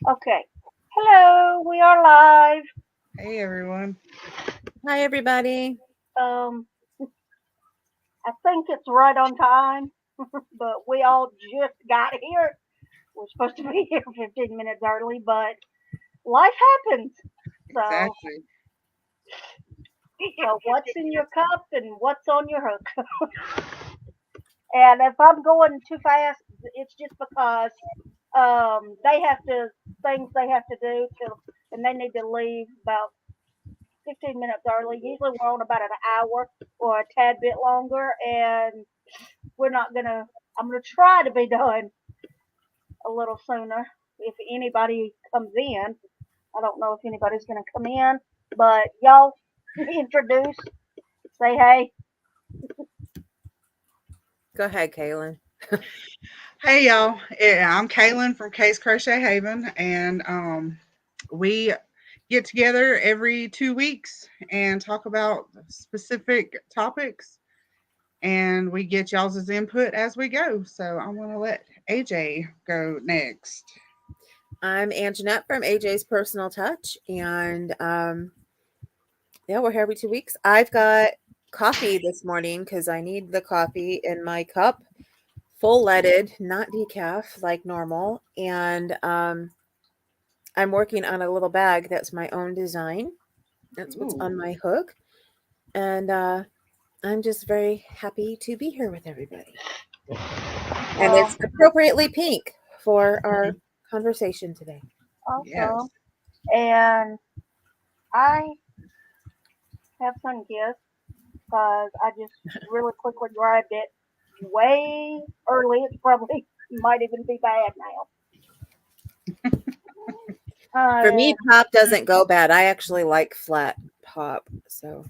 Okay. Hello, we are live. Hey everyone. Hi, everybody. Um, I think it's right on time, but we all just got here. We're supposed to be here 15 minutes early, but life happens. So, Exactly. what's in your cup and what's on your hook? And if I'm going too fast, it's just because they have to things they have to do till, and they need to leave about 15 minutes early. Usually we're on about an hour or a tad bit longer, and we're not gonna. I'm gonna try to be done a little sooner if anybody comes in. I don't know if anybody's gonna come in, but y'all introduce, say hey. Go ahead, Kaylin. Hey y'all. Yeah, I'm Kaylin from Kay's Crochet Haven, and we get together every 2 weeks and talk about specific topics, and we get y'all's input as we go. So I'm gonna let AJ go next. I'm Anjanette from AJ's Personal Touch, and yeah, we're here every 2 weeks. I've got coffee this morning because I need the coffee in my cup, full leaded, not decaf like normal, and I'm working on a little bag that's my own design. That's what's Ooh, on my hook, and I'm just very happy to be here with everybody. And Well, it's appropriately pink for our conversation today. awesome. yes. And I have some gifts because I just really quickly grabbed it way early. It's probably might even be bad now. For me, Uh, pop doesn't go bad. I actually like flat pop, so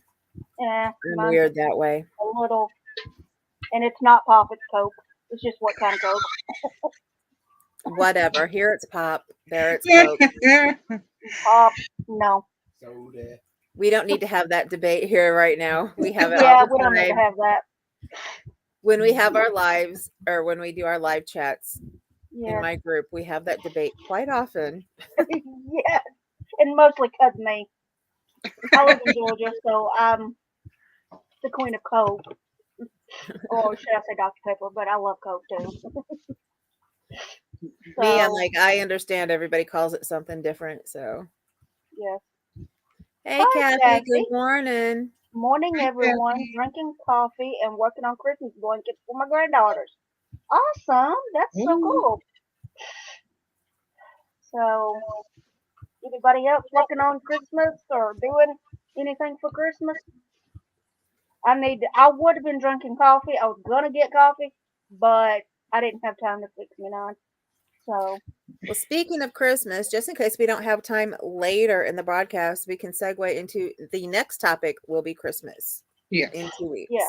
yeah, I'm mine's weird that way. a little, and it's not pop, it's Coke. It's just what kind of Coke? Whatever. Here it's pop. There it's Coke. Pop? No. We don't need to have that debate here right now. We have it all Yeah, the we don't need to time have that. when we have our lives or when we do our live chats in Yeah, my group. We have that debate quite often. yeah, and mostly 'cause me. I live in Georgia, so I'm the queen of Coke, or should I say Dr Pepper? But I love Coke too. Me, I'm So like, I understand everybody calls it something different. So, yes. hey, Hi, Kathy, good Kathy. morning. Morning, Hi, everyone. Kathy. Drinking coffee and working on Christmas blankets for my granddaughters. Awesome. That's so Ooh. cool. So, anybody else working on Christmas or doing anything for Christmas? I would have been drinking coffee. I was gonna get coffee, but I didn't have time to fix me none. So, Well, speaking of Christmas, just in case we don't have time later in the broadcast, we can segue into the next topic will be Christmas in Yes. two yeah. weeks.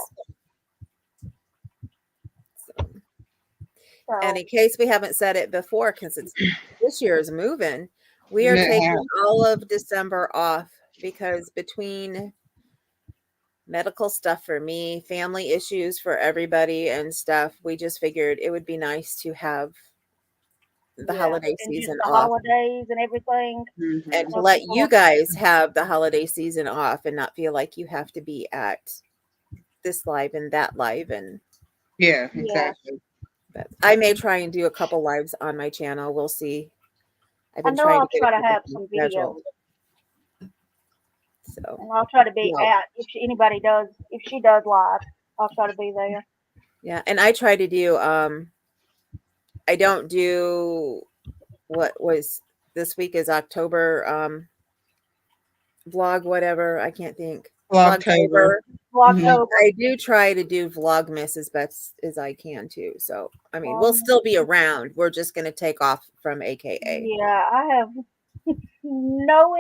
So, and So, in case we haven't said it before, because it's this year is moving, we are taking Yeah. all of December off because between medical stuff for me, family issues for everybody, and stuff, we just figured it would be nice to have the yeah. holiday And just season the off holidays and everything. and Hmm. to So, let people, you guys have the holiday season off and not feel like you have to be at this live and that live. And Yeah, yeah. exactly. but I may try and do a couple lives on my channel. We'll see. I've I been know trying to I'll get try a to couple have things some videos. scheduled. So And I'll try to be yeah, at, if anybody does, if she does live, I'll try to be there. yeah. And I try to do I don't do what was this week is October vlog, whatever. I can't think. Vlogtober. Vlogtober. Hmm. Vlogtober. I do try to do Vlogmas as best as I can too. So I mean, we'll Um, still be around. We're just going to take off from AKA yeah, I have no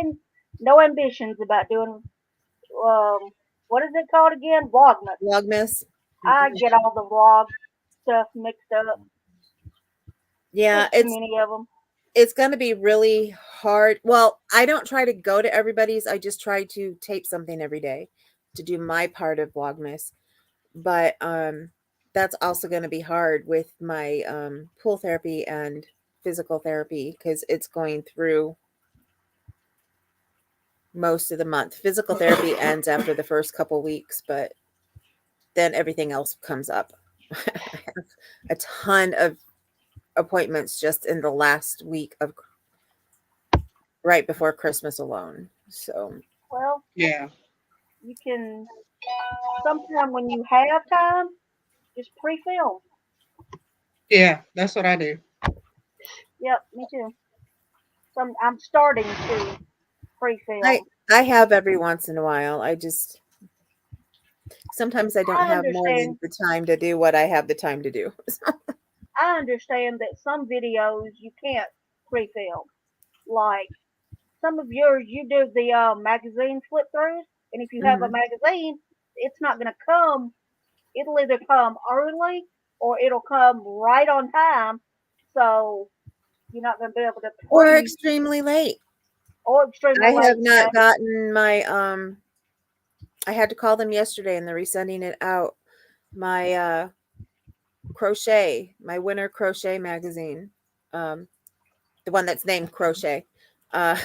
no ambitions about doing um what is it called again? Vlogmas. Vlogmas. I get all the vlog stuff mixed up. Yeah, There's too many of them. it's going to be really hard. Well, I don't try to go to everybody's. I just try to tape something every day to do my part of Vlogmas. But that's also going to be hard with my pool therapy and physical therapy because it's going through most of the month. Physical therapy ends after the first couple weeks, but then everything else comes up. I have a ton of appointments just in the last week of right before Christmas alone. So, Well, Yeah. you can sometime when you have time, just pre-film. Yeah. That's what I do. Yep, me too. I'm starting to I pre-film. I have every once in a while. I just sometimes I don't I have more than understand. the time to do what I have the time to do. I understand that some videos you can't pre-film. Like some of yours, you do the magazine flip throughs, and if you have a Mhm. magazine, it's not going to come. It'll either come early or it'll come right on time. So you're not going to be able to Or pre extremely late. or extremely I have late. Yeah, not gotten my I had to call them yesterday and they're resending it out. My crochet, my winter crochet magazine. Um the one that's named Crochet. Uh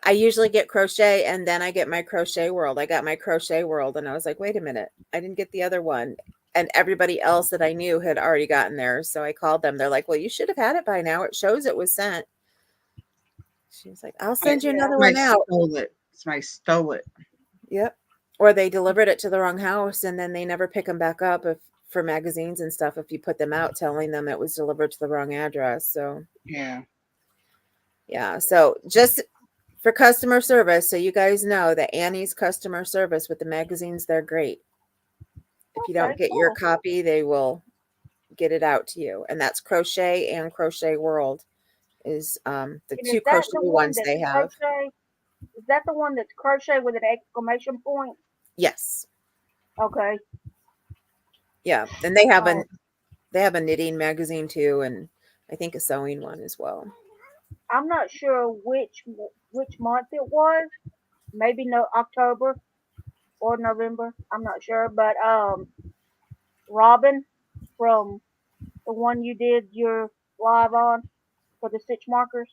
I usually get Crochet and then I get my Crochet World. I got my Crochet World and I was like, "Wait a minute. I didn't get the other one." And everybody else that I knew had already gotten theirs. So I called them. They're like, "Well, you should have had it by now. It shows it was sent." She was like, "I'll I, send you yeah. another somebody one out." stole it. Somebody stole it. Yep. Or they delivered it to the wrong house and then they never pick them back up if for magazines and stuff if you put them out telling them it was delivered to the wrong address. So, Yeah. yeah. So, just for customer service, so you guys know that Annie's customer service with the magazines, they're great. If you don't Okay, get your cool. copy, they will get it out to you. And that's Crochet and Crochet World is the And is two that crochet the one ones that's they have. crochet? Is that the one that's crochet with an exclamation point? Yes. Okay. Yeah. And Oh, they have a knitting magazine too and I think a sewing one as well. I'm not sure which month it was. Maybe no October or November. I'm not sure, but Robin from the one you did your live on for the stitch markers.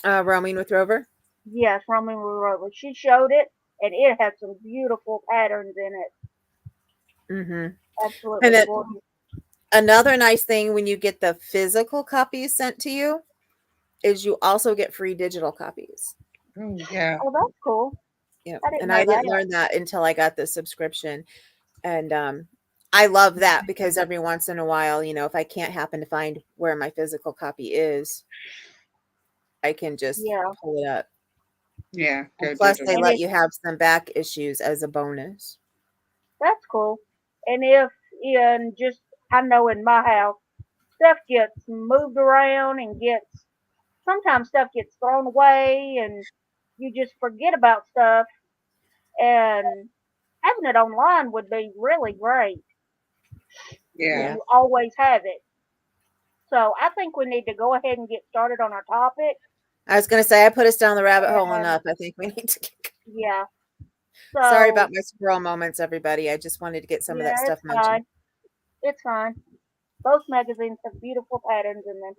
Roaming with Rover. Yes, Roman Rover. She showed it, and it had some beautiful patterns in it. Mm-hmm. And Absolutely then gorgeous. another nice thing when you get the physical copies sent to you is you also get free digital copies. Oh, yeah. Oh, that's cool. Yep. I didn't And know I didn't that. learn that until I got the subscription. And I love that because every once in a while, if I can't happen to find where my physical copy is, I can just Yeah, pull it up. Yeah. And Go plus, they digital. and let if you have some back issues as a bonus. that's cool, and if in just I know in my house stuff gets moved around and gets sometimes stuff gets thrown away and you just forget about stuff and having it online would be really great if Yeah. Yeah. you always have it. So I think we need to go ahead and get started on our topic. I was going to say, I put us down the rabbit hole And enough. I think we need to get. yeah, Sorry so about my squirrel moments, everybody. I just wanted to get some of that yeah, stuff it's mentioned. fine. It's fine. Both magazines have beautiful patterns in them.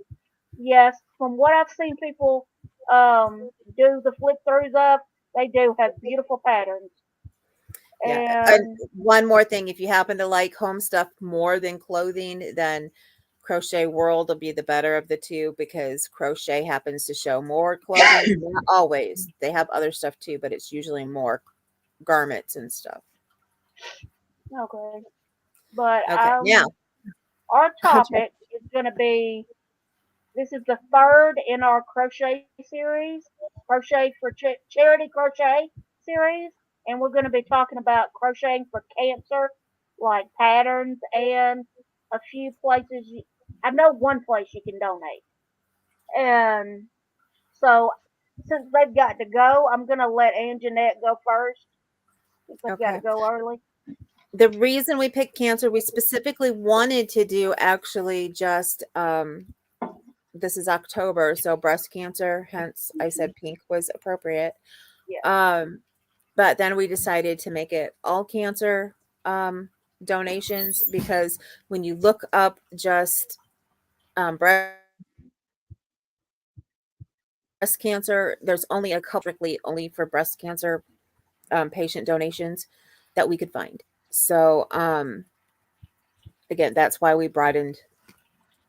Yes, from what I've seen people do the flip throughs of, they do have beautiful patterns. Yeah. And And one more thing, if you happen to like home stuff more than clothing, then Crochet World will be the better of the two because Crochet happens to show more clothing. Not always. They have other stuff too, but it's usually more garments and stuff. okay, but Okay. Now, our okay. topic is going to be this is the third in our crochet series, crochet for charity crochet series, and we're going to be talking about crocheting for cancer, like patterns and a few places. I know one place you can donate, and so since they've got to go, I'm going to let Anjanette go first since they've got to Okay. go early. The reason we picked cancer, we specifically wanted to do actually just this is October, so breast cancer, hence I said pink was appropriate. Yeah. Um but then we decided to make it all cancer donations because when you look up just breast cancer, breast cancer, there's only a couple strictly only for breast cancer patient donations that we could find. So again, that's why we broadened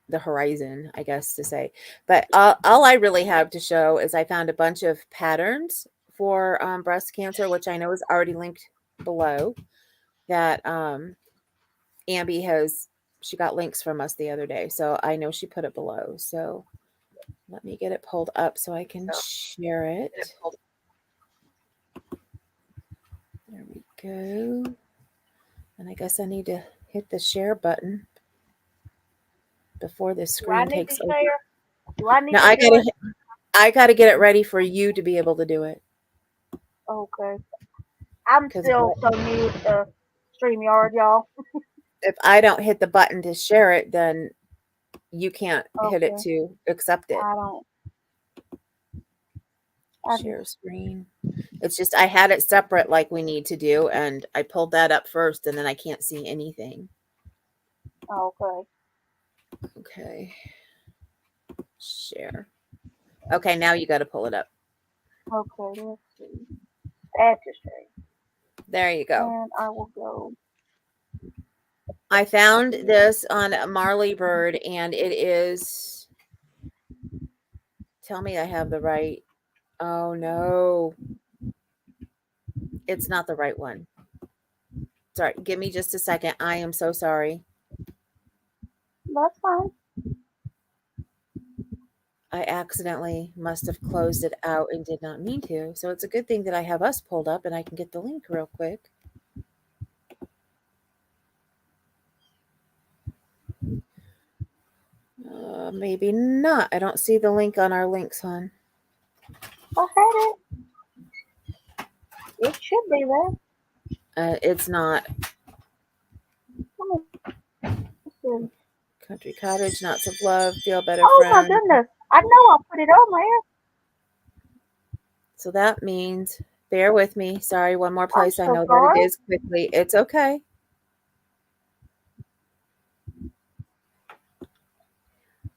the horizon, I guess to say. But all I really have to show is I found a bunch of patterns for breast cancer, which I know is already linked below. That Ambi has, she got links from us the other day, so I know she put it below. So let me get it pulled up so I can share it. There we go. And I guess I need to hit the share button before the Do I screen need to takes over. share? Do I need Now to do it? I gotta get it ready for you to be able to do it. Okay. I'm Because still so new to StreamYard, y'all. if I don't hit the button to share it, then you can't hit it Okay. to accept it. I don't. I just. Share screen. It's just I had it separate like we need to do, and I pulled that up first, and then I can't see anything. Okay. Okay. Share. Okay, now you got to pull it up. Okay. Let's see. Add to stream. There you go. And I will go. I found this on Marley Bird, and it is. Tell me I have the right. Oh no. It's not the right one. Sorry, give me just a second. I am so sorry. That's fine. I accidentally must have closed it out and did not mean to. So it's a good thing that I have us pulled up and I can get the link real quick. Maybe not. I don't see the link on our links, hon. I had it. It should be there. It's not. Let's see. Country Cottage, Knots of Love, Feel Better Oh my Friend. goodness. I know I put it on there. So that means, bear with me. Sorry, one more place. I so know that sorry. it is quickly. It's okay.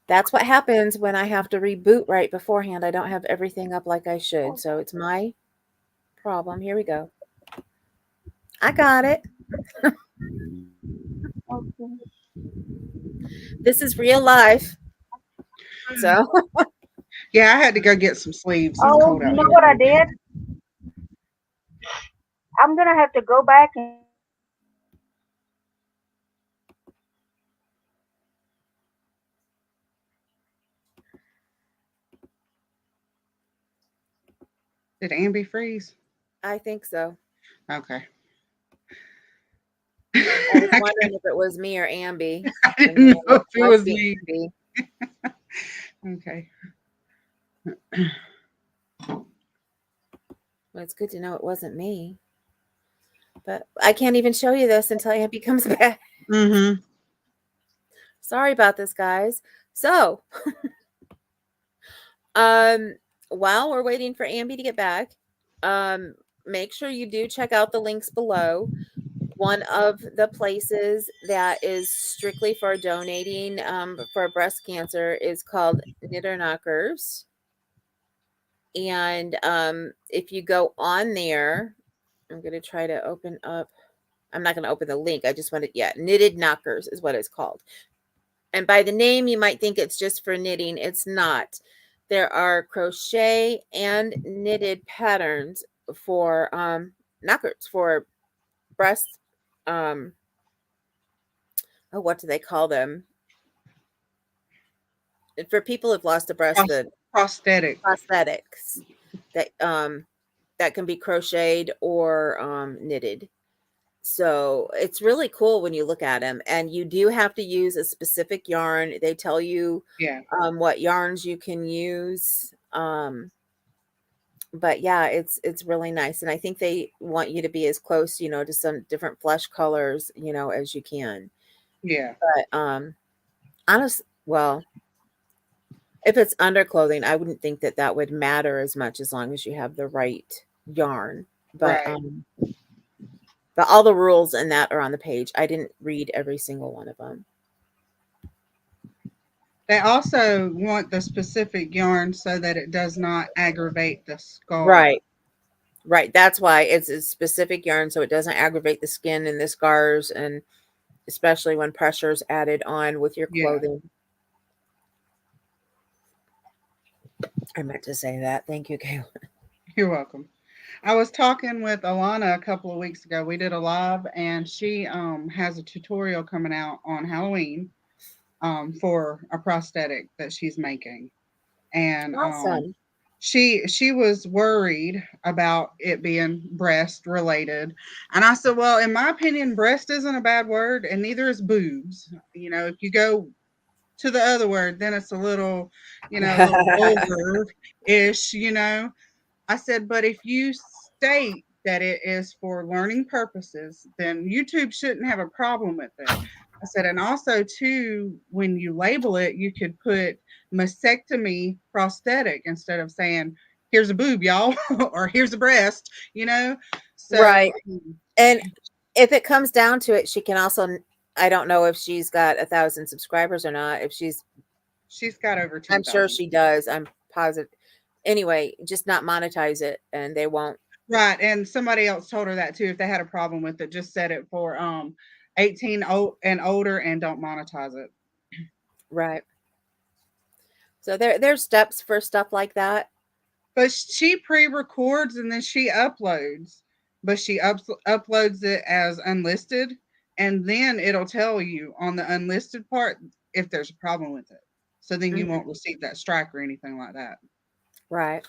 That's what happens when I have to reboot right beforehand. I don't have everything up like I should. So it's my problem. Here we go. I got it. Okay. This is real life. So Yeah, I had to go get some sleeves. It's Oh, cold you out know here. what I did? I'm gonna have to go back and Did Ambi freeze? I think so. Okay. I was wondering if it was me or Ambi. I And didn't know if it must was be me. Ambi. Okay. Well, it's good to know it wasn't me. But I can't even show you this until Ambi comes back. Mm-hmm. Sorry about this, guys. So, while we're waiting for Ambi to get back, make sure you do check out the links below. One of the places that is strictly for donating for breast cancer is called Knitter Knockers. And if you go on there, I'm going to try to open up. I'm not going to open the link. I just wanted, Knitted Knockers is what it's called. And by the name, you might think it's just for knitting. It's not. There are crochet and knitted patterns for knockers, for breast. What do they call them? For people who've lost a breast, the Prosthetic. prosthetics that can be crocheted or knitted. So it's really cool when you look at them, and you do have to use a specific yarn. They tell you what yarns you can use. But yeah, it's really nice, and I think they want you to be as close, to some different flesh colors, as you can. Yeah. But well, if it's underclothing, I wouldn't think that would matter as much as long as you have the right yarn. But Right. but all the rules in that are on the page. I didn't read every single one of them. They also want the specific yarn so that it does not aggravate the scar. Right. Right. That's why it's a specific yarn so it doesn't aggravate the skin and the scars, and especially when pressure is added on with your Yeah, clothing. I meant to say that. Thank you, Kayla. you're welcome. I was talking with Alana a couple of weeks ago. We did a live, and she has a tutorial coming out on Halloween for a prosthetic that she's making, and Awesome. she was worried about it being breast related, and I said, well, in my opinion, breast isn't a bad word, and neither is boobs. You know, if you go to the other word, then it's a little vulgar ish. I said, but if you state that it is for learning purposes, then YouTube shouldn't have a problem with it. I said, and also too, when you label it, you could put mastectomy prosthetic instead of saying, here's a boob, y'all, or here's a breast, you know? So, Right. And if it comes down to it, she can also, I don't know if she's got 1,000 subscribers or not. If she's, she's got over I'm sure 10,000. she does. I'm positive. Anyway, just not monetize it and they won't. Right, and somebody else told her that too. If they had a problem with it, just set it for 18 and older, and don't monetize it. Right. So there's steps for stuff like that. But she pre-records and then she uploads. But she uploads it as unlisted, and then it'll tell you on the unlisted part if there's a problem with it. So then you Mhm. won't receive that strike or anything like that. Right.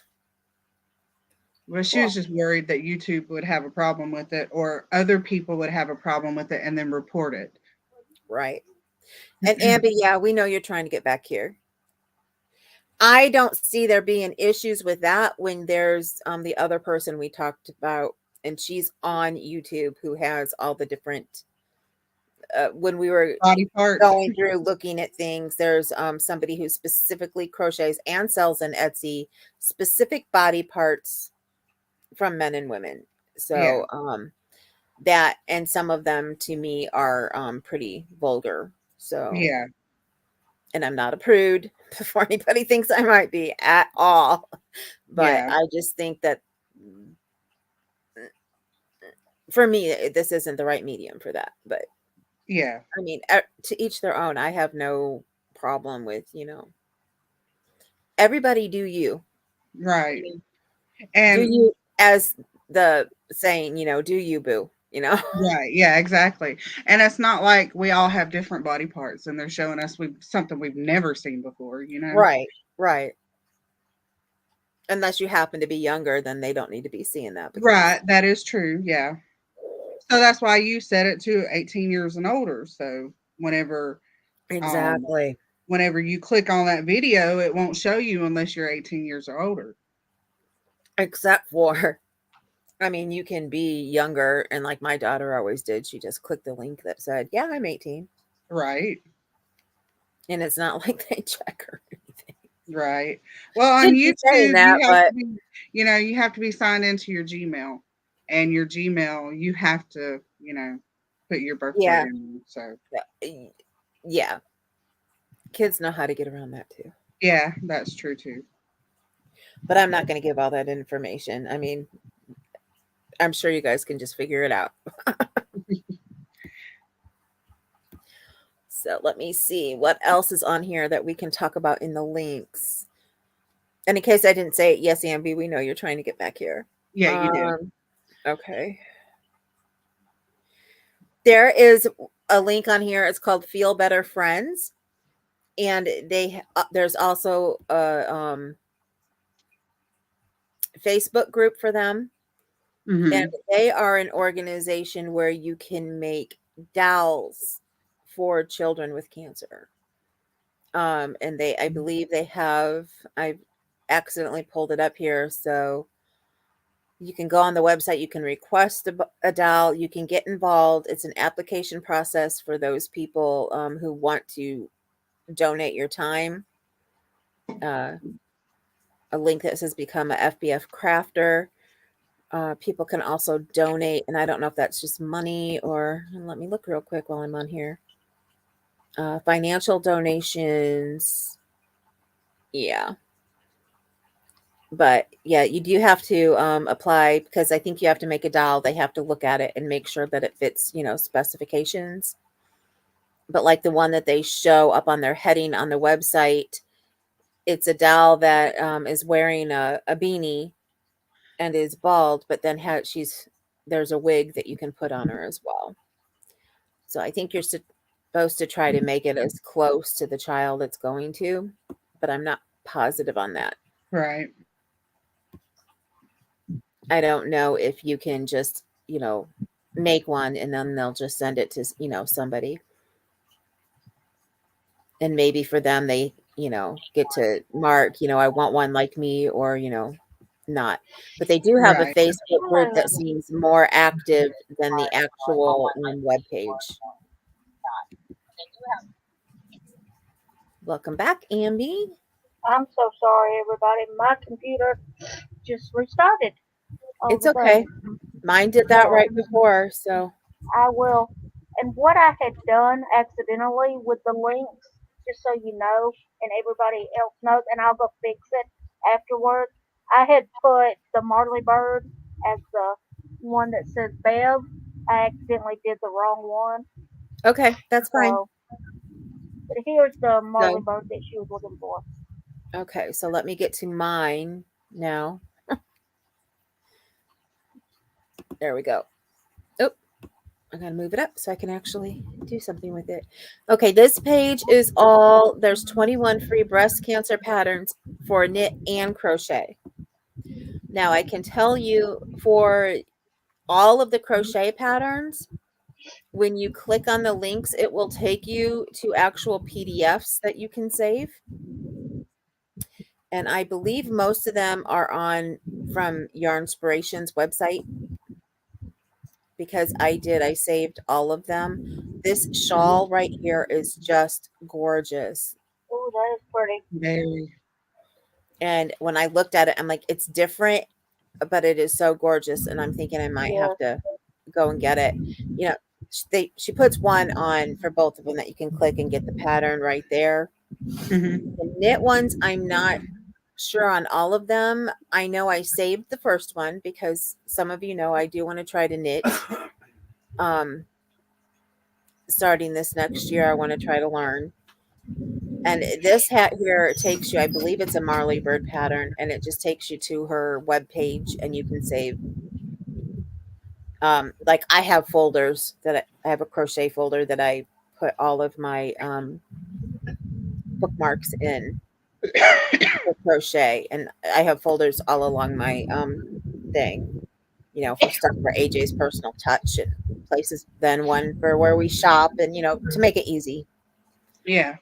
But she was Cool. just worried that YouTube would have a problem with it, or other people would have a problem with it and then report it. Right. And Amby, yeah, we know you're trying to get back here. I don't see there being issues with that when there's the other person we talked about, and she's on YouTube who has all the different when we were Body parts. going through looking at things, there's somebody who specifically crochets and sells in Etsy specific body parts from men and women. Yeah, So that, and some of them to me are pretty vulgar. So, yeah, and I'm not a prude before anybody thinks I might be at all. But yeah, I just think that for me, this isn't the right medium for that. But yeah. I mean, to each their own. I have no problem with, everybody do you. I Right. mean, do And you, as the saying, do you, boo, right, yeah, exactly. And it's not like we all have different body parts and they're showing us something we've never seen before. Right, right. Unless you happen to be younger, then they don't need to be seeing that because Right, that is true. Yeah. So that's why you set it to 18 years and older. So um exactly. whenever you click on that video, it won't show you unless you're 18 years or older. Except for, I mean, you can be younger, and like my daughter always did, she just clicked the link that said, "Yeah, I'm 18," Right. and it's not like they check or anything. Right. Well, on Should be saying YouTube, that, but you have to be signed into your Gmail. And your Gmail, you have to, put your birthday yeah, in. So, yeah, kids know how to get around that too. yeah, that's true too. But I'm not going to give all that information. I mean, I'm sure you guys can just figure it out. So let me see what else is on here that we can talk about in the links. And in case I didn't say it, yes, Amby, we know you're trying to get back here. Yeah, you did. Um, okay. There is a link on here. It's called Feel Better Friends. And there's also a Facebook group for them. And Hmm. they are an organization where you can make dolls for children with cancer. And I believe they have, I've accidentally pulled it up here. So you can go on the website, you can request a doll, you can get involved. It's an application process for those people who want to donate your time. Uh, a link that says become a FBF crafter. People can also donate, and I don't know if that's just money or let me look real quick while I'm on here. Financial donations, yeah. But yeah, you do have to apply because I think you have to make a doll. They have to look at it and make sure that it fits, specifications. But like the one that they show up on their heading on the website, it's a doll that is wearing a beanie and is bald, but then there's a wig that you can put on her as well. So I think you're supposed to try to make it as close to the child it's going to, but I'm not positive on that. Right. I don't know if you can just, make one and then they'll just send it to, somebody. And maybe for them, they, get to mark, I want one like me or, not. But they do have a Right. Facebook group that seems more active than the actual web page. Welcome back, Amby. I'm so sorry, everybody. My computer just restarted all It's of a okay. sudden. Mine did that right before, so I will. And what I had done accidentally with the links, just so you know, and everybody else knows, and I'll go fix it afterwards. I had put the Marley Bird as the one that says Bev. I accidentally did the wrong one. okay, that's fine. So, but here's the Marley So, Bird that she was looking for. okay, so let me get to mine now. There we go. Oh, I gotta move it up so I can actually do something with it. Okay, this page is there's 21 free breast cancer patterns for knit and crochet. Now, I can tell you for all of the crochet patterns, when you click on the links, it will take you to actual PDFs that you can save. And I believe most of them are from Yarnspiration's website because I saved all of them. This shawl right here is just gorgeous. Oh, that is pretty. Very. And when I looked at it, I'm like, it's different, but it is so gorgeous. And I'm thinking I might have Yes. to go and get it. You know, she puts one on for both of them that you can click and get the pattern right there. Mm-hmm. The knit ones, I'm not sure on all of them. I know I saved the first one because some of you know I do want to try to knit. Starting this next year, I want to try to learn. And this hat here takes you, I believe it's a Marley Bird pattern, and it just takes you to her web page and you can save. Like I have folders I have a crochet folder that I put all of my bookmarks in for crochet, and I have folders all along my thing, for stuff for AJ's personal touch and places, then one for where we shop and to make it easy. Yeah.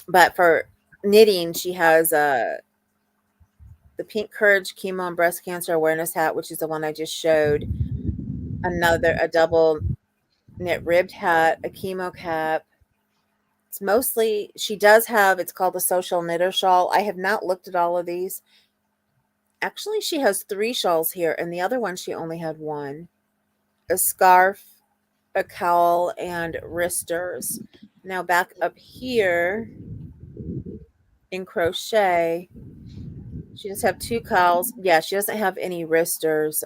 But for knitting, she has the Pink Courage Chemo and Breast Cancer Awareness hat, which is the one I just showed. A double knit ribbed hat, a chemo cap. It's mostly, she does have, it's called the Social Knitter Shawl. I have not looked at all of these. Actually, she has 3 shawls here, and the other one she only had 1. A scarf, a cowl, and wristers. Now back up here in crochet, she just have 2 cowls. Yeah, she doesn't have any wristers,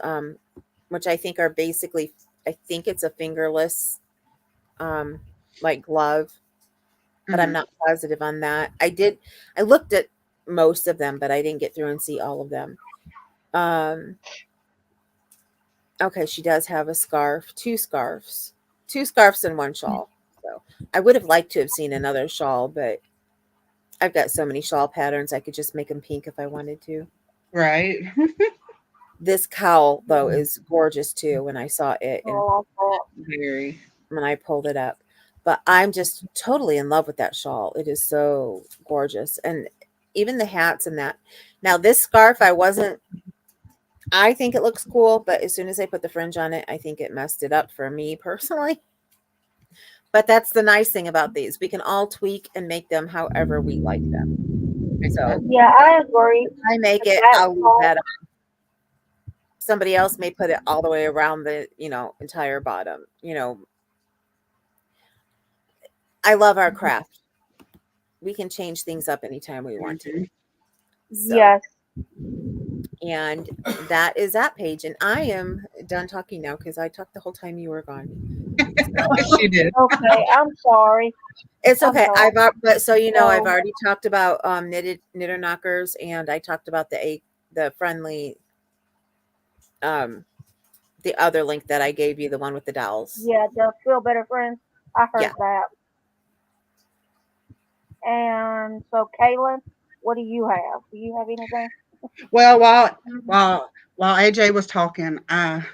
which I think are basically, I think it's a fingerless, like glove, but I'm Mm-hmm. not positive on that. I looked at most of them, but I didn't get through and see all of them. Okay, she does have a scarf, 2 scarves, 2 scarves and 1 shawl. So I would have liked to have seen another shawl, but I've got so many shawl patterns, I could just make them pink if I wanted to. Right. This cowl, though, is gorgeous too when I saw it and Very. when I pulled it up. But I'm just totally in love with that shawl. It is so gorgeous. And even the hats and that. Now, this scarf, I think it looks cool, but as soon as I put the fringe on it, I think it messed it up for me personally. But that's the nice thing about these. We can all tweak and make them however we like them. So Yeah, I agree. if I make it, I'll leave that up. Somebody else may put it all the way around the, entire bottom. I love our craft. We can change things up anytime we want to. Mhm. So, Yes. and that is that page. And I am done talking now because I talked the whole time you were gone. She did. Okay. I'm sorry. It's I'm okay. sorry. But so you know, I've So already talked about knitted knitter knockers, and I talked about the friendly um the other link that I gave you, the one with the dowels. yeah, the feel better friends. I Yeah. heard that. And so, Kaylin, what do you have? Do you have anything? Well, while AJ was talking, I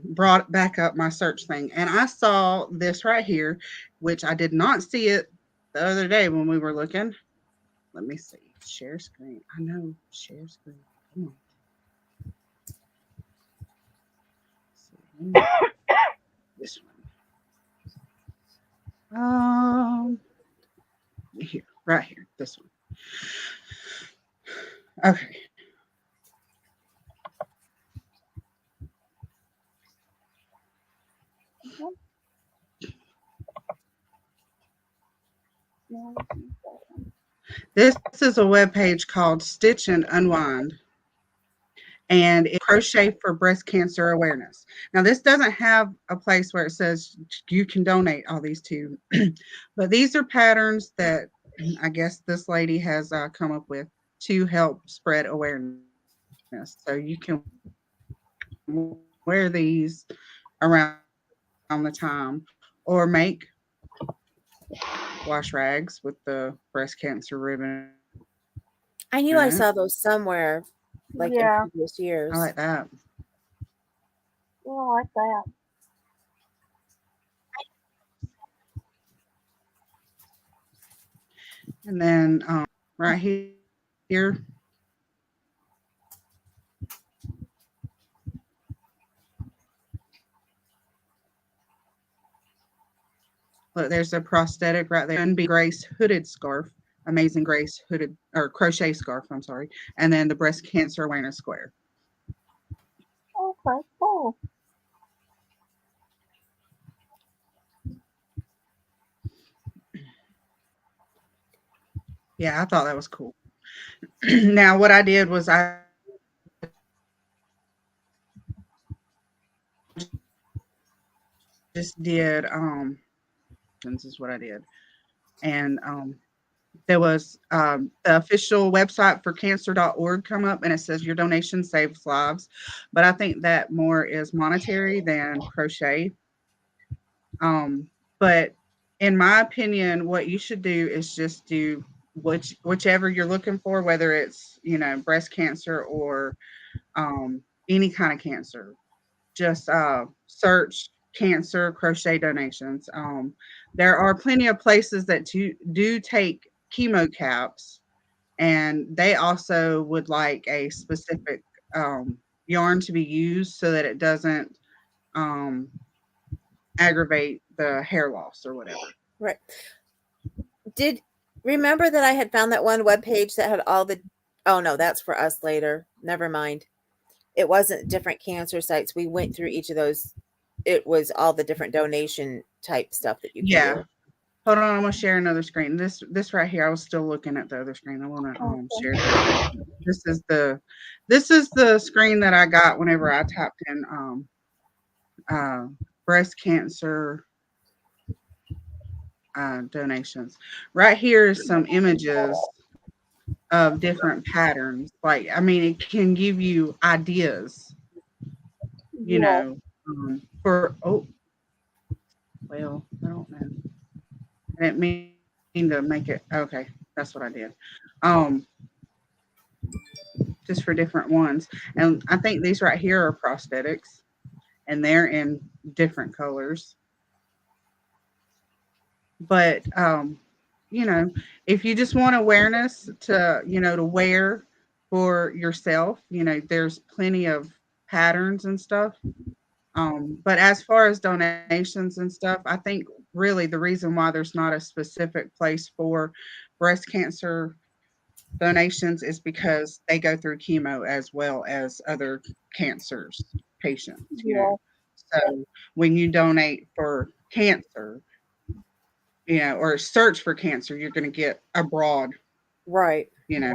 brought back up my search thing, and I saw this right here, which I did not see it the other day when we were looking. Let me see. Share screen. I know. Share screen. Come on. See. This one. Here, right here. This one. Okay. This is a web page called Stitch and Unwind, and it's crochet for breast cancer awareness. Now, this doesn't have a place where it says you can donate all these to, but these are patterns that I guess this lady has come up with to help spread awareness. So you can wear these around the time or make wash rags with the breast cancer ribbon in it. I knew I saw those somewhere, like in Yeah, previous I like years. that. yeah, I like that. And then right here, look, there's a prosthetic right there. And be Grace hooded scarf, Amazing Grace hooded or crochet scarf. I'm sorry, and then the breast cancer awareness square. Okay, cool. Yeah, I thought that was cool. Now, what I did was I just did donations is what I did, and there was the official website for cancer.org come up and it says your donation saves lives. But I think that more is monetary than crochet. But in my opinion, what you should do is just do whichever you're looking for, whether it's, breast cancer or any kind of cancer. Just search cancer crochet donations. There are plenty of places that do take chemo caps, and they also would like a specific yarn to be used so that it doesn't um, aggravate the hair loss or whatever. Right. Did remember that I had found that one web page that had all the oh no, that's for us later. Never mind. It wasn't different cancer sites. We went through each of those. It was all the different donation type stuff that you can Yeah. do. Hold on, I'm gonna share another screen. This right here, I was still looking at the other screen. I want to Okay. share this. This is the screen that I got whenever I typed in uh, breast cancer donations. Right here is some images of different patterns. Like, I mean, it can give you ideas, Yeah. for, oh, well, I don't know. I didn't mean to make it. Okay, that's what I did. Um, just for different ones. And I think these right here are prosthetics and they're in different colors. But you know, if you just want awareness to, to wear for yourself, there's plenty of patterns and stuff. But as far as donations and stuff, I think really the reason why there's not a specific place for breast cancer donations is because they go through chemo as well as other cancers patients. Yeah. So when you donate for cancer, or search for cancer, you're going to get a broad, Right. you know,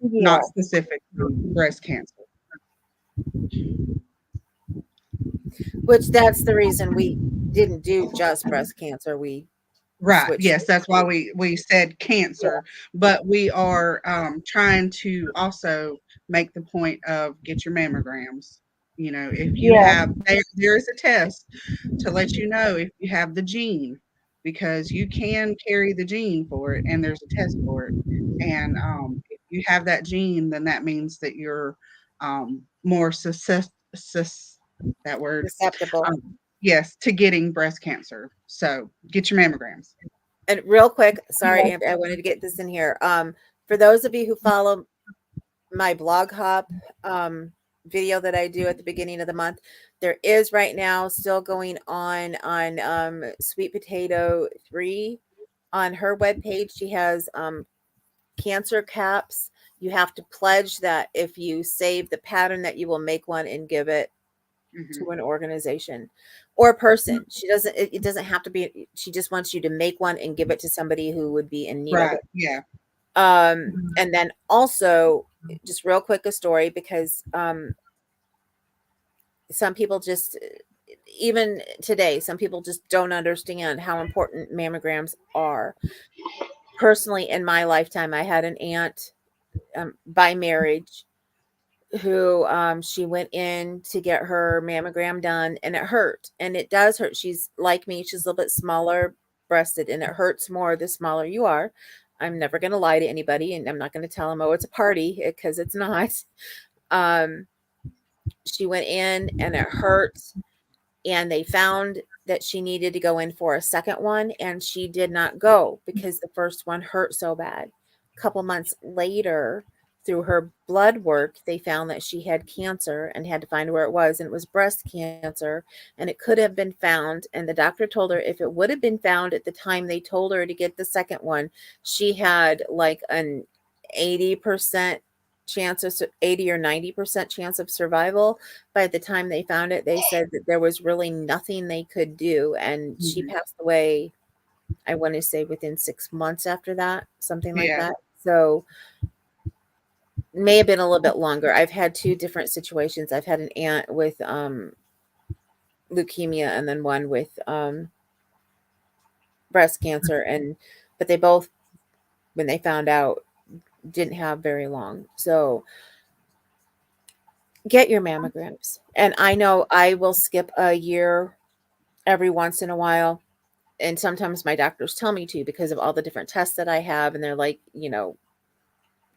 Yeah. not specific to breast cancer. Which that's the reason we didn't do just breast cancer. We Right. switched Yes, it that's why to we said Yeah. cancer, but we are trying to also make the point of get your mammograms. If you Yeah. have there is a test to let you know if you have the gene, because you can carry the gene for it, and there's a test for it. And if you have that gene, then that means that you're more that word susceptible. yes, to getting breast cancer. So get your mammograms. And real quick, sorry, Yeah. Amber, I wanted to get this in here. For those of you who follow my blog hop video that I do at the beginning of the month, there is right now still going on Sweet Potato 3 on her webpage. She has cancer caps. You have to pledge that if you save the pattern that you will make one and give it Hmm. to an organization or a person. She doesn't it doesn't have to be, she just wants you to make one and give it to somebody who would be in need of Right. it. Yeah. And then also just real quick a story because some people just even today some people just don't understand how important mammograms are. Personally, in my lifetime, I had an aunt by marriage who she went in to get her mammogram done and it hurt, and it does hurt. She's like me, she's a little bit smaller breasted, and it hurts more the smaller you are. I'm never going to lie to anybody, and I'm not going to tell them, oh, it's a party, because it's not. um she went in and it hurt, and they found that she needed to go in for a second one, and she did not go because the first one hurt so bad. A couple months later, through her blood work, they found that she had cancer and had to find where it was, and it was breast cancer, and it could have been found. And the doctor told her if it would have been found at the time they told her to get the second one, she had like an 80% chance of 80 or 90% chance of survival. By the time they found it, they said that there was really nothing they could do, and she Hmm. passed away, I want to say within 6 months after that, something like Yeah. that. So may have been a little bit longer. I've had two different situations. I've had an aunt with leukemia, and then one with breast cancer, and but they both, when they found out, didn't have very long. So get your mammograms. And I know I will skip a year every once in a while, and sometimes my doctors tell me to because of all the different tests that I have, and they're like,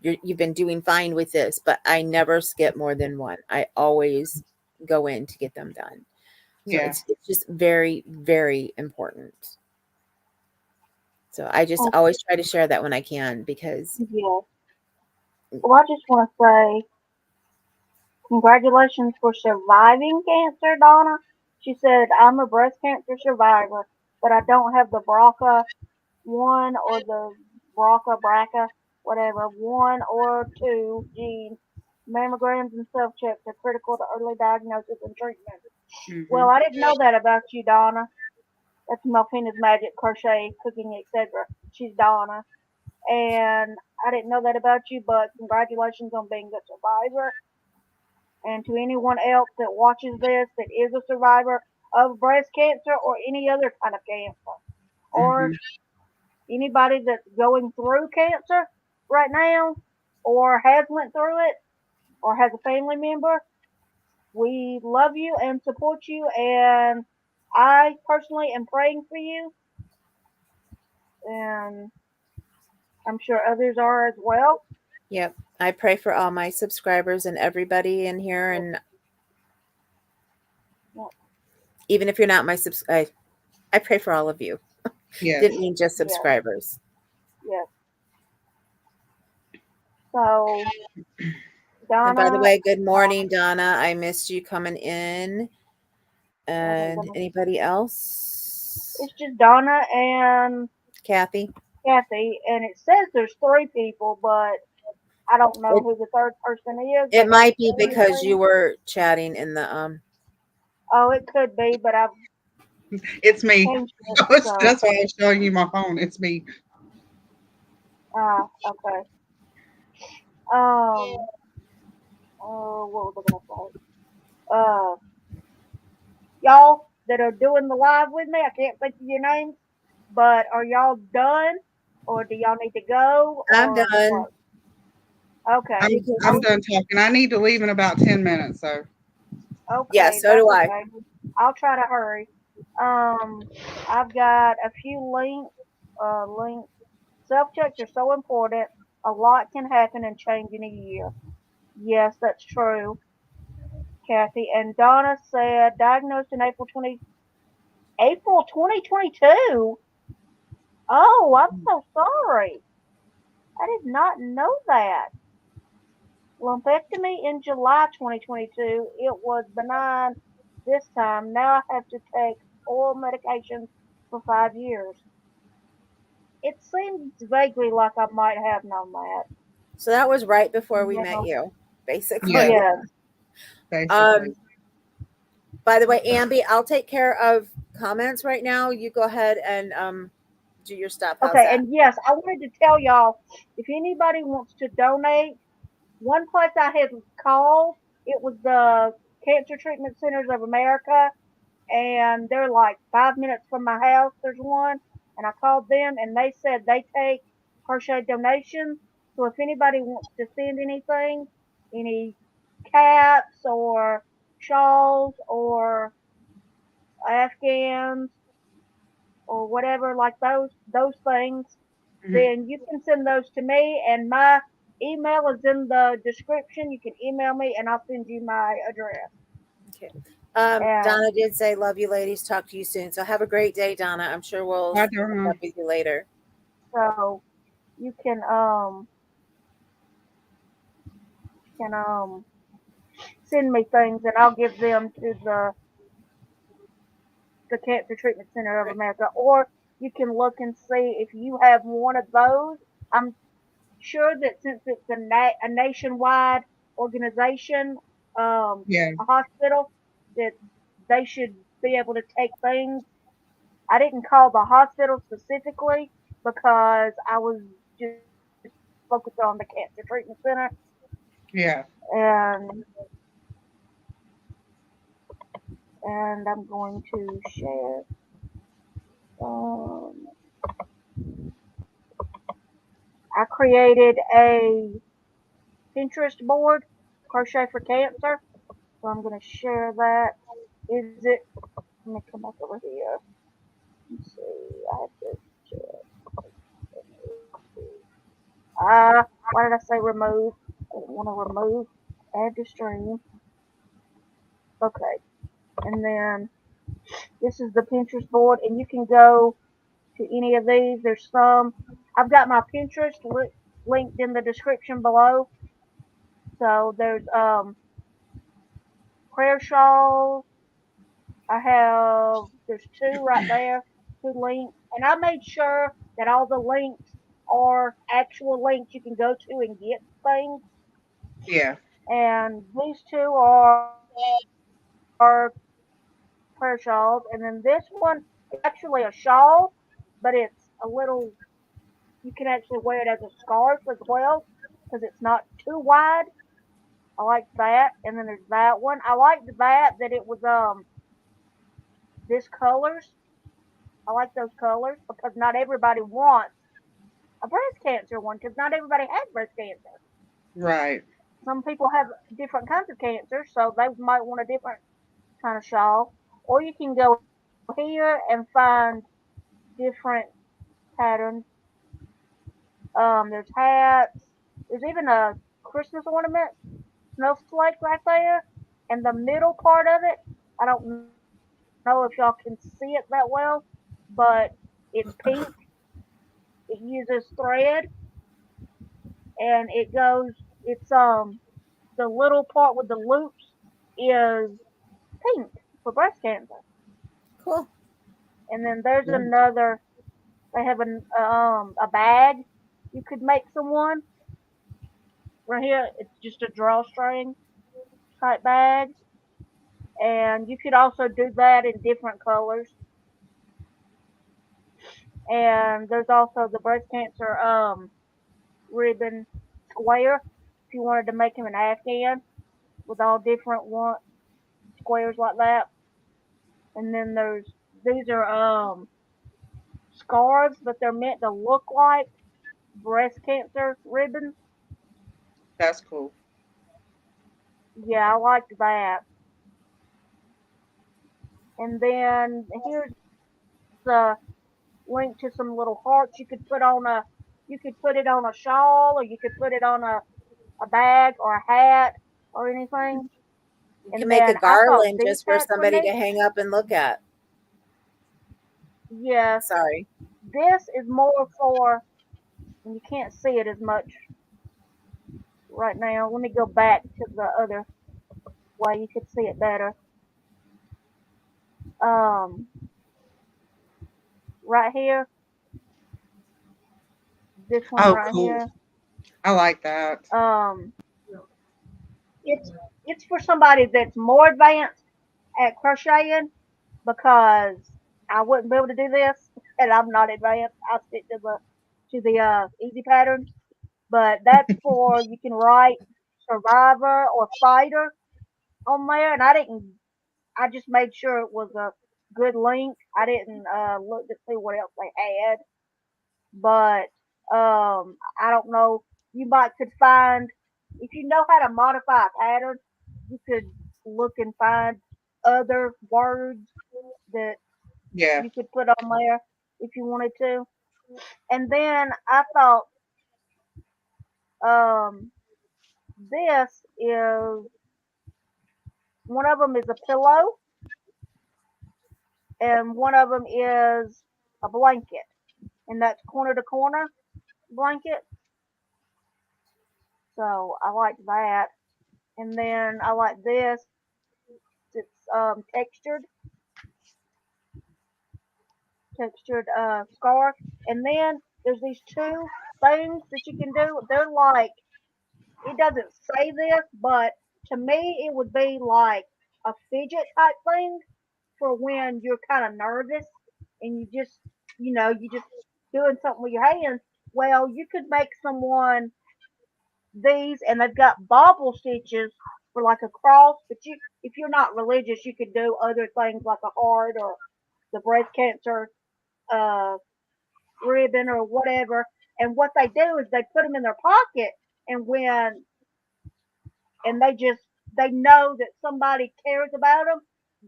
you've been doing fine with this, but I never skip more than one. I always go in to get them done. So Yeah. it's just very, very important. So I just Oh, always try to share that when I can because yeah. Well, I just want to say congratulations for surviving cancer, Donna. She said, I'm a breast cancer survivor, but I don't have the BRCA1 or the BRCA, whatever, 1 or 2 gene. Mammograms and self checks are critical to early diagnosis and treatment. Well, Hmm. I didn't know that about you, Donna. That's Melfina's Magic Crochet, Cooking, etc. She's Donna. And I didn't know that about you, but congratulations on being a survivor. And to anyone else that watches this that is a survivor of breast cancer or any other kind of cancer, or Hmm. anybody that's going through cancer right now, or has went through it, or has a family member, we love you and support you. And I personally am praying for you, and I'm sure others are as well. yep. I pray for all my subscribers and everybody in here, and Yeah, even if you're not my I pray for all of you. Didn't Yes. mean just yeah, subscribers. yeah. So, And by the Donna, way, good morning, Donna. I missed you coming in. And Donna, anybody else? it's just Donna and Kathy? Kathy, and it says there's 3 people, but I don't know It who the third person is. They it don't might be say because you anything. were chatting in the Oh, it could be, but It's me. changed it. So, That's why I was showing you my phone. It's me. okay. Um, what was I gonna say? Y'all that are doing the live with me, I can't think of your names, but are y'all done, or do y'all need to go, I'm or done. what? Okay, You can. I I'm was done talking. I need to leave in about 10 minutes. So Yeah, okay. so That's do I. okay. I'll try to hurry. Um, I've got a few links. Links. Self checks are so important. A lot can happen and change in a year. Yes, that's true, Kathy. And Donna said diagnosed in April 2022. Oh, I'm so sorry. I did not know that. Lumpectomy in July 2022. It was benign this time. Now I have to take oral medications for 5 years. It seems vaguely like I might have known that. So that was right before we met Yeah. you, yeah, basically. Yes. basically. Um, by the way, Ambi, I'll take care of comments right now. You go ahead and do your stuff. How's Okay, that? and yes, I wanted to tell y'all if anybody wants to donate, one place I had called, it was the Cancer Treatment Centers of America, and they're like 5 minutes from my house. There's one, and I called them, and they said they take crochet donations. So if anybody wants to send anything, any caps or shawls or Afghans or whatever like those things, Mhm. then you can send those to me, and my email is in the description. You can email me, and I'll send you my address. Okay. And Donna did say, "Love you, ladies. Talk to you soon." So have a great day, Donna. I'm sure we'll I catch don't know. up with you later. so you can send me things, and I'll give them to the Cancer Treatment Center of Right. America. Or you can look and see if you have one of those. I'm sure that since it's a nationwide organization, Yeah, a hospital, that they should be able to take things. I didn't call the hospital specifically because I was just focused on the Cancer Treatment Center, yeah. and I'm going to share. Um, I created a Pinterest board, Crochet for Cancer. So I'm going to share that. Is it? Let me come back over here. Let's see. I have to why did I say remove? I didn't want to remove. Add to stream. Okay. And then this is the Pinterest board, and you can go to any of these. There's some. I've got my Pinterest linked in the description below. So prayer shawls. I have there's two right there, two links, and I made sure that all the links are actual links you can go to and get things. Yeah. And these two are prayer shawls, and then this one is actually a shawl, but it's a little. You can actually wear it as a scarf as well because it's not too wide. I like that, and then there's that one. I liked that it was this colors. I like those colors because not everybody wants a breast cancer one because not everybody has breast cancer. Right. Some people have different kinds of cancer, so they might want a different kind of shawl. Or you can go here and find different patterns. There's hats. There's even a Christmas ornament snowflake right there. And the middle part of it, I don't know if y'all can see it that well, but it's pink. It uses thread, and it goes. It's the little part with the loops is pink for breast cancer. Cool. And then there's Yeah. another. They have a bag. You could make someone right here. It's just a drawstring type bag, and you could also do that in different colors. And there's also the breast cancer ribbon square. If you wanted to make him an Afghan with all different one squares like that. And then there's these are scarves, but they're meant to look like breast cancer ribbons. That's cool. Yeah, I liked that. And then here's the link to some little hearts you could put it on a shawl, or you could put it on a bag or a hat or anything. You can And make a then I thought garland these just for hats were somebody to neat. hang up and look at. Yes, Sorry. this is more for, and you can't see it as much right now. Let me go back to the other way you could see it better. Um, right here, this one Oh, right cool. here. I like that. Um, it's it's for somebody that's more advanced at crocheting because I wouldn't be able to do this, and I'm not advanced. I stick to the easy patterns. But that's for you can write survivor or fighter on there, and I didn't. I just made sure it was a good link. I didn't look to see what else they had, but I don't know. You might could find if you know how to modify a pattern, you could look and find other words that Yeah. you could put on there if you wanted to. And then I thought um, this is one of them is a pillow and one of them is a blanket, and that's corner to corner blanket. So I like that. And then I like this. It's textured scarf. And then there's these two things that you can do. They're like it doesn't say this, but to me it would be like a fidget type thing for when you're kind of nervous and you just doing something with your hands. Well, you could make someone these, and they've got bobble stitches for like a cross. But if you're not religious, you could do other things like a heart or the breast cancer uh, ribbon or whatever. And what they do is they put them in their pocket, and they know that somebody cares about them.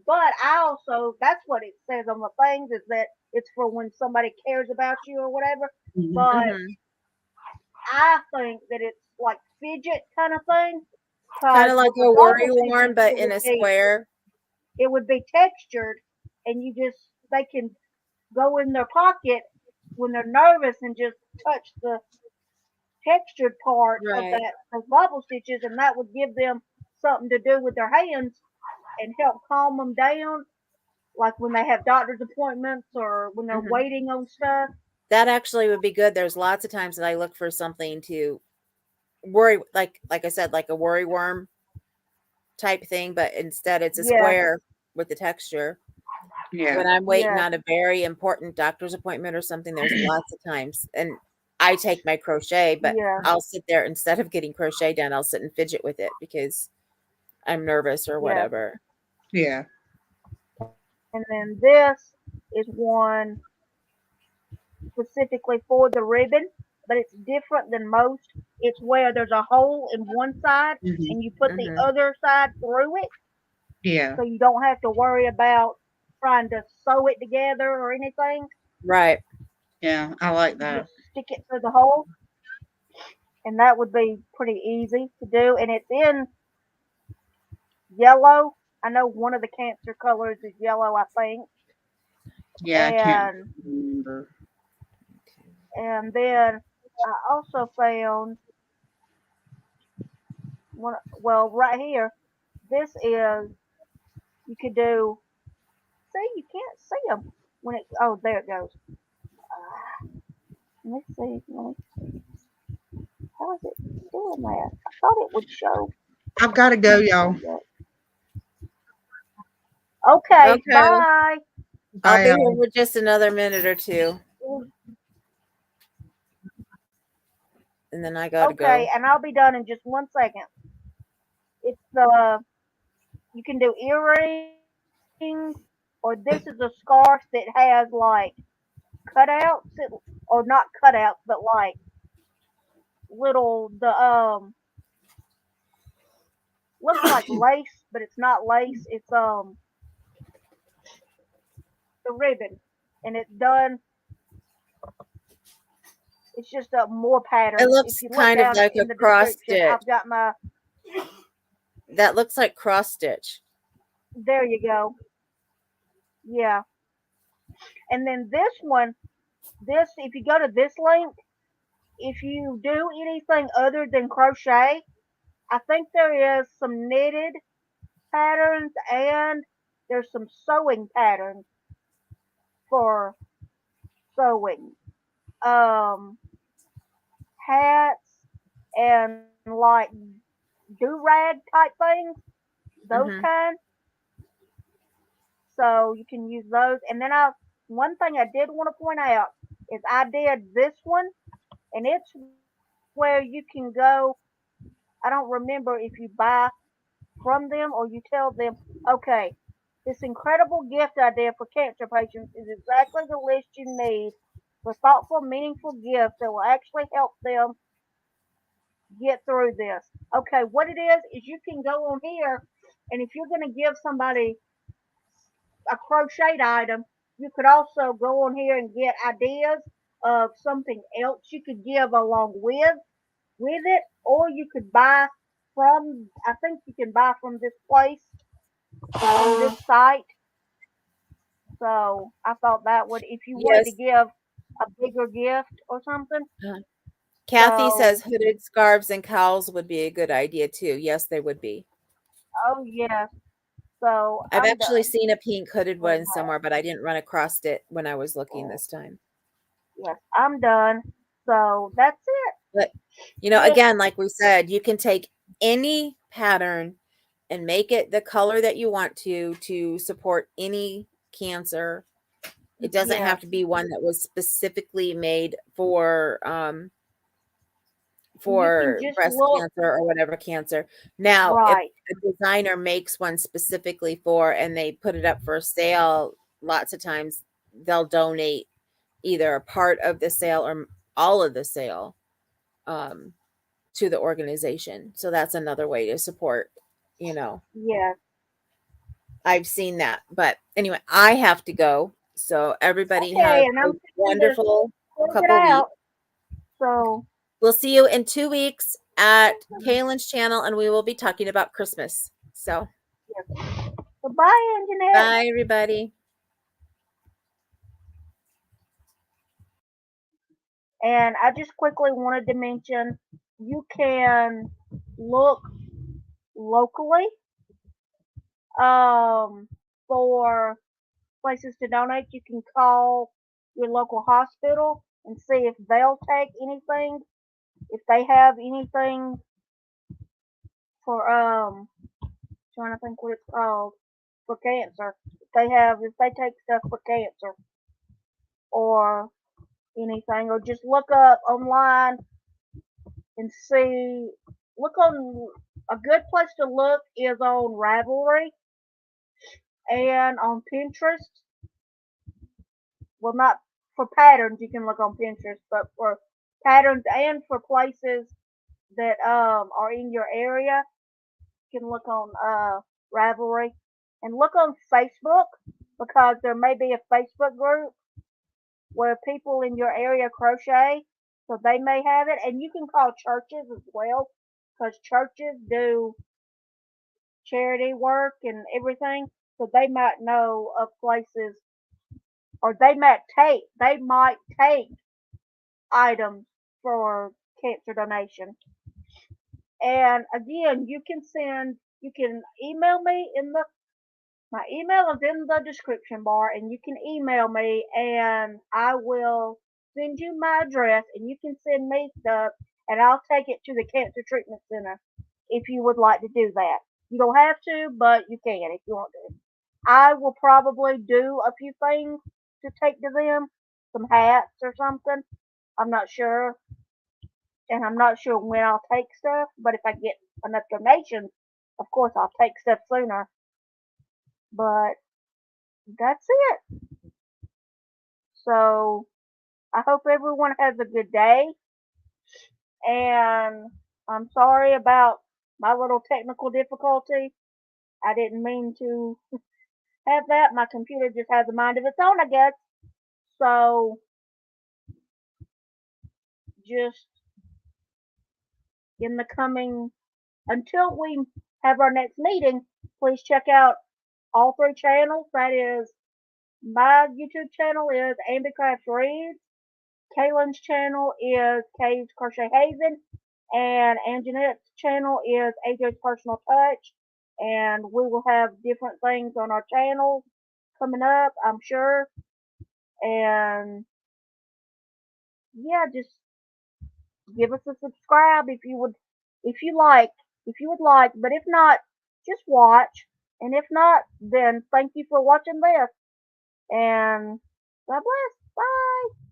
But I also that's what it says on the things is that it's for when somebody cares about you or whatever. Hmm. But Hmm. I think that it's like fidget kind of thing. Kind Because of like with the a worry bobble worn, stitches, but in a square. it would be textured, and they can go in their pocket when they're nervous and just touch the textured part of Right. that those bobble stitches, and that would give them something to do with their hands and help calm them down, like when they have doctor's appointments or when they're Hmm. waiting on stuff. That actually would be good. There's lots of times that I look for something to worry, like I said, like a worry worm type thing, but instead it's a Yeah, square with the texture. Yeah. When I'm waiting yeah, on a very important doctor's appointment or something, there's lots of times, and I take my crochet, but yeah, I'll sit there instead of getting crochet done, I'll sit and fidget with it because I'm nervous or yeah. whatever. Yeah. And then this is one specifically for the ribbon, but it's different than most. It's where there's a hole in one side Hmm. and you put the Hmm. other side through it, Yeah. so you don't have to worry about trying to sew it together or anything. Right. Yeah. I like You that. just stick it through the hole, and that would be pretty easy to do. And it's in yellow. I know one of the cancer colors is yellow, I think. Yeah. I can't And remember. then I also found one. Well, right here, this is you could do. See, you can't see them when it. Oh, there it goes. Let me see. How is it doing that? I thought it would show. I've got to go, y'all. Okay, Okay. bye. I'll Bye, be y'all. here for just another minute or two. and then I gotta Okay, go. and I'll be done in just 1 second. It's the you can do earrings, or this is a scarf that has like cutouts, or not cutouts, but like little the looks like lace, but it's not lace. It's the ribbon, and it's done. It's just more It patterns. If looks you look kind of down like a in the cross description, stitch. I've got my. That looks like cross stitch. There you go. Yeah, and then this one, this if you go to this link, if you do anything other than crochet, I think there is some knitted patterns and there's some sewing patterns for sewing. Um, Hats and like do rag type things, those Hmm. kind. So you can use those. And then one thing I did want to point out is I did this one, and it's where you can go. I don't remember if you buy from them or you tell them, okay, this incredible gift idea for cancer patients is exactly the list you need for thoughtful, meaningful gifts that will actually help them get through this. Okay, what it is you can go on here, and if you're going to give somebody a crocheted item, you could also go on here and get ideas of something else you could give along with it, or you could buy from. I think you can buy from this place, from this site. So I thought that would, if you wanted to Yes. give a bigger gift or something. Uh, Kathy says So, hooded scarves and cowls would be a good idea too. Yes, they would be. oh yes. So I've I'm actually done seen a pink hooded with one that. somewhere, but I didn't run across it when I was looking Oh, this time. yes, I'm done. So that's it. But, Just again, like we said, you can take any pattern and make it the color that you want to support any cancer. It doesn't have yes, to be one that was specifically made you can for just breast look cancer or whatever cancer. Now, if right. a designer makes one specifically for and they put it up for sale, lots of times they'll donate either a part of the sale or all of the sale um, to the organization. So that's another way to support, you know. Yes. I've seen that. But anyway, I have to go. So everybody Okay, have and a I'm fixing to wonderful close it couple weeks. out. So We'll see you in 2 weeks at Kaylin's channel, and we will be talking about Christmas. So, yes. Goodbye, Anjanette. bye, everybody. And I just quickly wanted to mention you can look locally um, for places to donate. You can call your local hospital and see if they'll take anything, if they have anything for trying to think what it's called for cancer. If they take stuff for cancer or anything, or just look up online and see. Look on a good place to look is on Ravelry and on Pinterest. Well, not for patterns, you can look on Pinterest, but for patterns and for places that are in your area, you can look on Ravelry and look on Facebook because there may be a Facebook group where people in your area crochet, so they may have it, and you can call churches as well because churches do charity work and everything, so they might know of places, or they might take items for cancer donation. And again, you can email me in the my email is in the description bar, and you can email me, and I will send you my address, and you can send me stuff, and I'll take it to the cancer treatment center if you would like to do that. You don't have to, but you can if you want to. I will probably do a few things to take to them, some hats or something. I'm not sure, and I'm not sure when I'll take stuff, but if I get enough donations, of course I'll take stuff sooner. But that's it. So I hope everyone has a good day, and I'm sorry about my little technical difficulty. I didn't mean to have that. My computer just has a mind of its own, I guess. So just in the coming, until we have our next meeting, please check out all three channels. That is, my YouTube channel is Amby Crafts Reads. Kaylin's channel is Kay's Crochet Haven, and Anjanette's channel is AJ's Personal Touch. And we will have different things on our channels coming up, I'm sure. And yeah, just give us a subscribe if you like, if you would like. But if not, just watch. And if not, then thank you for watching this. And God bless. Bye.